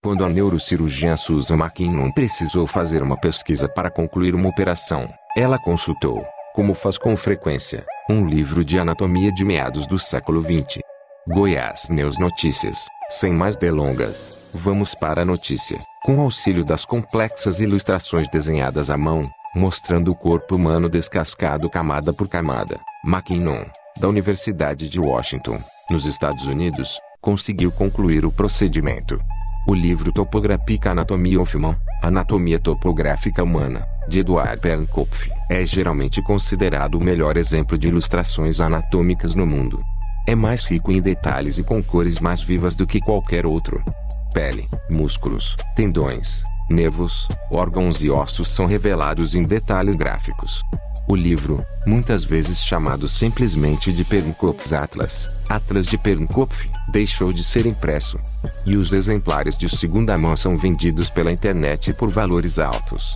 quando a neurocirurgiã Susan McKinnon precisou fazer uma pesquisa para concluir uma operação, ela consultou, como faz com frequência, um livro de anatomia de meados do século XX. Goiás News Notícias. Sem mais delongas, vamos para a notícia. Com auxílio das complexas ilustrações desenhadas à mão, mostrando o corpo humano descascado camada por camada, McKinnon, da Universidade de Washington, nos Estados Unidos, conseguiu concluir o procedimento. O livro Topographic Anatomy of Man, Anatomia Topográfica Humana, de Eduard Pernkopf, é geralmente considerado o melhor exemplo de ilustrações anatômicas no mundo. É mais rico em detalhes e com cores mais vivas do que qualquer outro. Pele, músculos, tendões, nervos, órgãos e ossos são revelados em detalhes gráficos. O livro, muitas vezes chamado simplesmente de Pernkopf's Atlas, Atlas de Pernkopf, deixou de ser impresso. E os exemplares de segunda mão são vendidos pela internet por valores altos.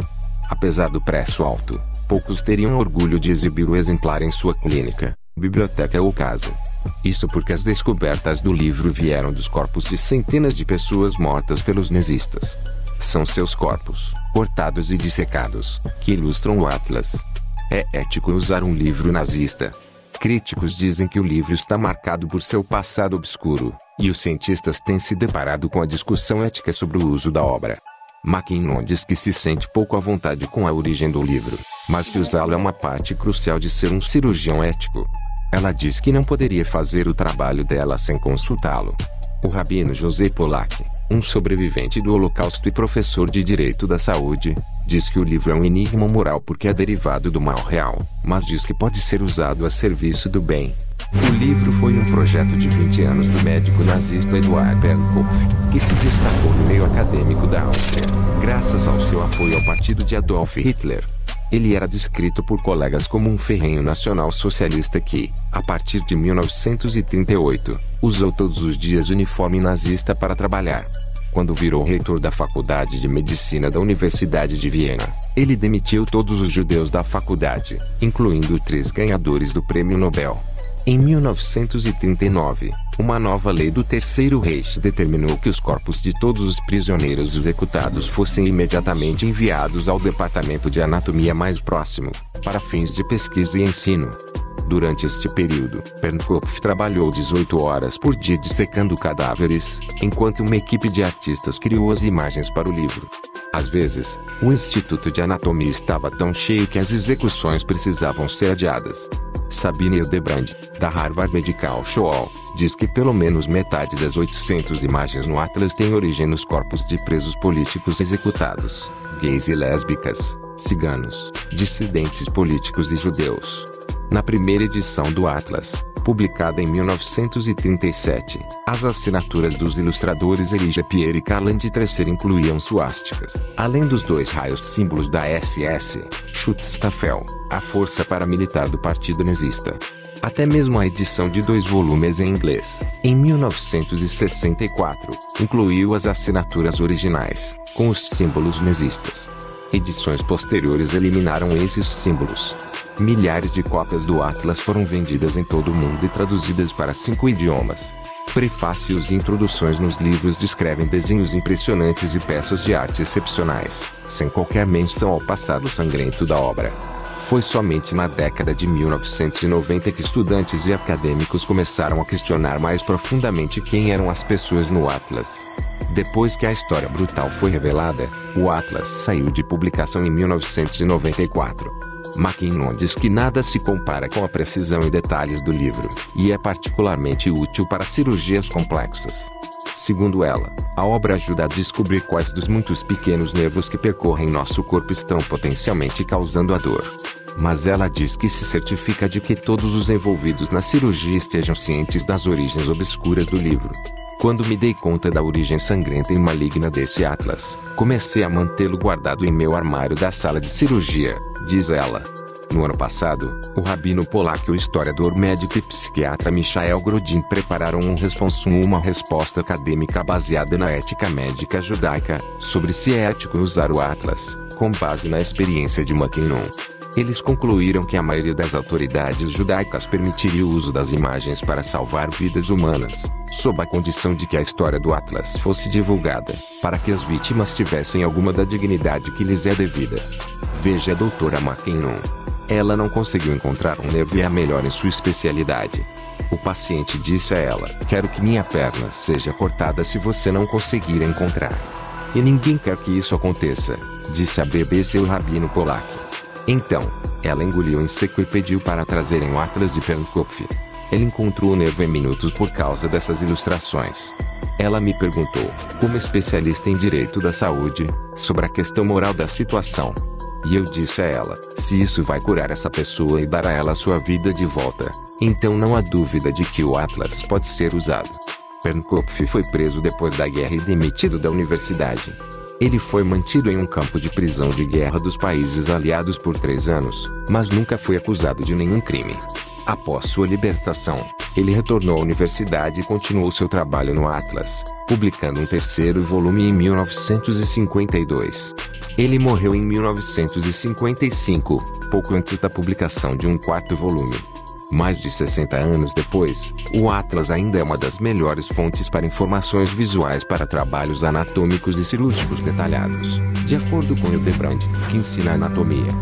Apesar do preço alto, poucos teriam orgulho de exibir o exemplar em sua clínica, biblioteca ou casa. Isso porque as descobertas do livro vieram dos corpos de centenas de pessoas mortas pelos nazistas. São seus corpos, cortados e dissecados, que ilustram o Atlas. É ético usar um livro nazista? Críticos dizem que o livro está marcado por seu passado obscuro, e os cientistas têm se deparado com a discussão ética sobre o uso da obra. McKinnon diz que se sente pouco à vontade com a origem do livro, mas que usá-lo é uma parte crucial de ser um cirurgião ético. Ela diz que não poderia fazer o trabalho dela sem consultá-lo. O rabino José Pollack, um sobrevivente do Holocausto e professor de Direito da Saúde, diz que o livro é um enigma moral porque é derivado do mal real, mas diz que pode ser usado a serviço do bem. O livro foi um projeto de 20 anos do médico nazista Eduard Pernkopf, que se destacou no meio acadêmico da Áustria, graças ao seu apoio ao partido de Adolf Hitler. Ele era descrito por colegas como um ferrenho nacional-socialista que, a partir de 1938, usou todos os dias uniforme nazista para trabalhar. Quando virou reitor da Faculdade de Medicina da Universidade de Viena, ele demitiu todos os judeus da faculdade, incluindo 3 ganhadores do Prêmio Nobel. Em 1939, uma nova lei do Terceiro Reich determinou que os corpos de todos os prisioneiros executados fossem imediatamente enviados ao departamento de anatomia mais próximo, para fins de pesquisa e ensino. Durante este período, Pernkopf trabalhou 18 horas por dia dissecando cadáveres, enquanto uma equipe de artistas criou as imagens para o livro. Às vezes, o Instituto de Anatomia estava tão cheio que as execuções precisavam ser adiadas. Sabine Hildebrand, da Harvard Medical School, diz que pelo menos metade das 800 imagens no Atlas tem origem nos corpos de presos políticos executados, gays e lésbicas, ciganos, dissidentes políticos e judeus. Na primeira edição do Atlas, publicada em 1937, as assinaturas dos ilustradores Elijah Pierre e Karl-Heinz Tresser incluíam suásticas, além dos 2 raios símbolos da SS, Schutzstaffel, a força paramilitar do partido nazista. Até mesmo a edição de 2 volumes em inglês, em 1964, incluiu as assinaturas originais, com os símbolos nazistas. Edições posteriores eliminaram esses símbolos. Milhares de cópias do Atlas foram vendidas em todo o mundo e traduzidas para 5 idiomas. Prefácios e introduções nos livros descrevem desenhos impressionantes e peças de arte excepcionais, sem qualquer menção ao passado sangrento da obra. Foi somente na década de 1990 que estudantes e acadêmicos começaram a questionar mais profundamente quem eram as pessoas no Atlas. Depois que a história brutal foi revelada, o Atlas saiu de publicação em 1994. McKinnon diz que nada se compara com a precisão e detalhes do livro, e é particularmente útil para cirurgias complexas. Segundo ela, a obra ajuda a descobrir quais dos muitos pequenos nervos que percorrem nosso corpo estão potencialmente causando a dor. Mas ela diz que se certifica de que todos os envolvidos na cirurgia estejam cientes das origens obscuras do livro. Quando me dei conta da origem sangrenta e maligna desse Atlas, comecei a mantê-lo guardado em meu armário da sala de cirurgia, diz ela. No ano passado, o rabino Pollack e o historiador médico e psiquiatra Michael Grodin prepararam uma resposta acadêmica baseada na ética médica judaica, sobre se é ético usar o Atlas, com base na experiência de McKinnon. Eles concluíram que a maioria das autoridades judaicas permitiria o uso das imagens para salvar vidas humanas, sob a condição de que a história do Atlas fosse divulgada, para que as vítimas tivessem alguma da dignidade que lhes é devida. Veja a doutora McKinnon. Ela não conseguiu encontrar um nervo e é a melhor em sua especialidade. O paciente disse a ela: quero que minha perna seja cortada se você não conseguir encontrar. E ninguém quer que isso aconteça, disse a BBC o rabino Pollack. Então, ela engoliu em seco e pediu para trazerem o Atlas de Pernkopf. Ele encontrou o nervo em minutos por causa dessas ilustrações. Ela me perguntou, como especialista em direito da saúde, sobre a questão moral da situação. E eu disse a ela, se isso vai curar essa pessoa e dar a ela sua vida de volta, então não há dúvida de que o Atlas pode ser usado. Pernkopf foi preso depois da guerra e demitido da universidade. Ele foi mantido em um campo de prisão de guerra dos países aliados por 3 anos, mas nunca foi acusado de nenhum crime. Após sua libertação, ele retornou à universidade e continuou seu trabalho no Atlas, publicando um 3º volume em 1952. Ele morreu em 1955, pouco antes da publicação de um 4º volume. Mais de 60 anos depois, o Atlas ainda é uma das melhores fontes para informações visuais para trabalhos anatômicos e cirúrgicos detalhados, de acordo com Hildebrand, que ensina anatomia.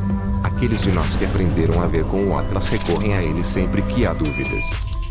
Aqueles de nós que aprenderam a ver com o Atlas recorrem a ele sempre que há dúvidas.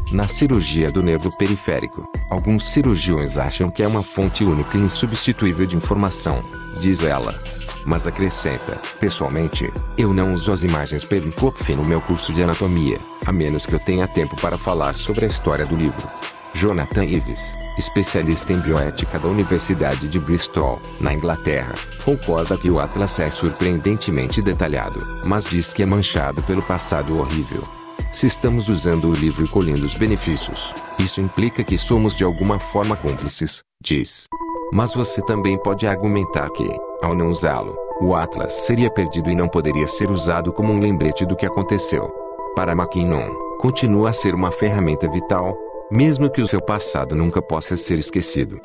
Na cirurgia do nervo periférico, alguns cirurgiões acham que é uma fonte única e insubstituível de informação, diz ela. Mas acrescenta, pessoalmente, eu não uso as imagens Pernkopf no meu curso de anatomia, a menos que eu tenha tempo para falar sobre a história do livro. Jonathan Ives, especialista em bioética da Universidade de Bristol, na Inglaterra, concorda que o Atlas é surpreendentemente detalhado, mas diz que é manchado pelo passado horrível. Se estamos usando o livro e colhendo os benefícios, isso implica que somos de alguma forma cúmplices, diz. Mas você também pode argumentar que, ao não usá-lo, o Atlas seria perdido e não poderia ser usado como um lembrete do que aconteceu. Para McKinnon, continua a ser uma ferramenta vital, mesmo que o seu passado nunca possa ser esquecido.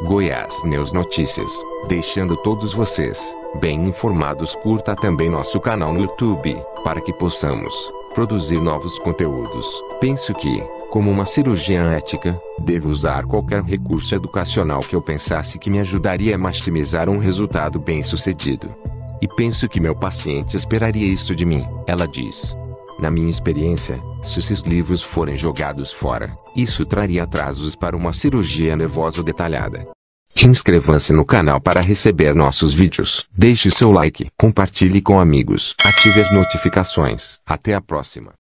Goiás News Notícias, deixando todos vocês bem informados. Curta também nosso canal no YouTube, para que possamos produzir novos conteúdos. Penso que, como uma cirurgiã ética, devo usar qualquer recurso educacional que eu pensasse que me ajudaria a maximizar um resultado bem-sucedido. E penso que meu paciente esperaria isso de mim, ela diz. Na minha experiência, se esses livros forem jogados fora, isso traria atrasos para uma cirurgia nervosa detalhada. Inscreva-se no canal para receber nossos vídeos. Deixe seu like, compartilhe com amigos, ative as notificações. Até a próxima.